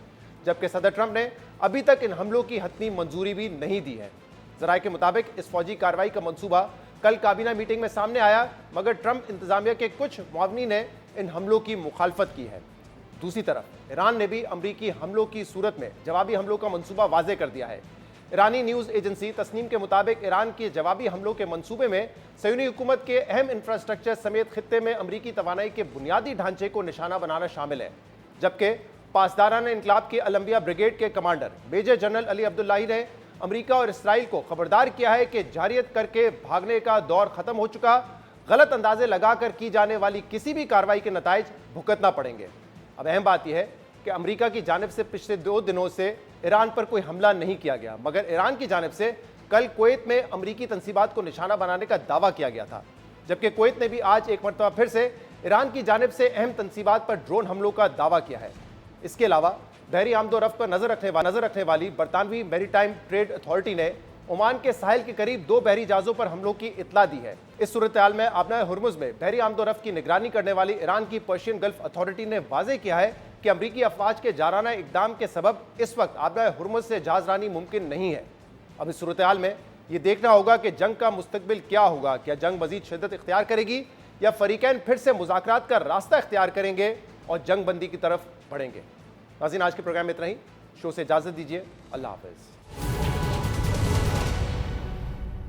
जबकि सदर ट्रंप ने अभी तक इन हमलों की हतमी मंजूरी भी नहीं दी है। जराये के मुताबिक इस फौजी कार्रवाई का मंसूबा कल काबीना मीटिंग में सामने आया, मगर ट्रंप इंतजामिया के कुछ मुआवनी ने इन हमलों की मुखालफत की है। दूसरी तरफ ईरान ने भी अमरीकी हमलों की सूरत में जवाबी हमलों का मंसूबा वाजे कर दिया है। ईरानी न्यूज़ एजेंसी तस्नीम के मुताबिक ईरान के जवाबी हमलों के मंसूबे में सयूनी हुकूमत के अहम इंफ्रास्ट्रक्चर समेत खित्ते में अमरीकी तवानाई के बुनियादी ढांचे को निशाना बनाना शामिल है। जबकि पासदाराना इनकलाब की अलंबिया ब्रिगेड के commander major general Ali Abdullahi ने अमरीका और इसराइल को खबरदार किया है कि जारियत करके भागने का दौर खत्म हो चुका, गलत अंदाजे लगाकर की जाने वाली किसी भी कार्रवाई के नताइज भुगतना पड़ेंगे। अब अहम बात यह है कि अमरीका की जानिब से पिछले 2 दिनों से ईरान पर कोई हमला नहीं किया गया, मगर ईरान की जानिब से कल कुवैत में अमरीकी तंसीबात को निशाना बनाने का दावा किया गया था। जबकि कुवैत ने भी आज एक मरतबा फिर से ईरान की जानिब से अहम तंसीबात पर ड्रोन हमलों का दावा किया है। इसके अलावा बहरी आमदोरफ्त पर नजर रखने वाली बरतानवी मैरीटाइम ट्रेड अथॉरिटी ने ओमान के साहिल के करीब 2 बहरी जहाज़ों पर हमलों की इतला दी है। इस सूरत हाल में आबना हुर्मुज़ में बहरी आमदोरफ्त की निगरानी करने वाली ईरान की पर्शियन गल्फ अथॉरिटी ने वाजे किया है कि अमरीकी अफवाज के जाराना इकदाम के सबब इस वक्त आबना हुर्मुज़ से जहाज़रानी मुमकिन नहीं है। अब इस सूरत हाल में ये देखना होगा कि जंग का मुस्तकबिल क्या होगा। क्या जंग मजीद शिद्दत इख्तियार करेगी या फरीकैन फिर से मुज़ाकरात का रास्ता इख्तियार करेंगे? और जंग बंदी की तरफ बढ़ेंगे। नाज़रीन, आज के प्रोग्राम में इतना ही। शो से इजाज़त दीजिए। अल्लाह हाफ़िज़।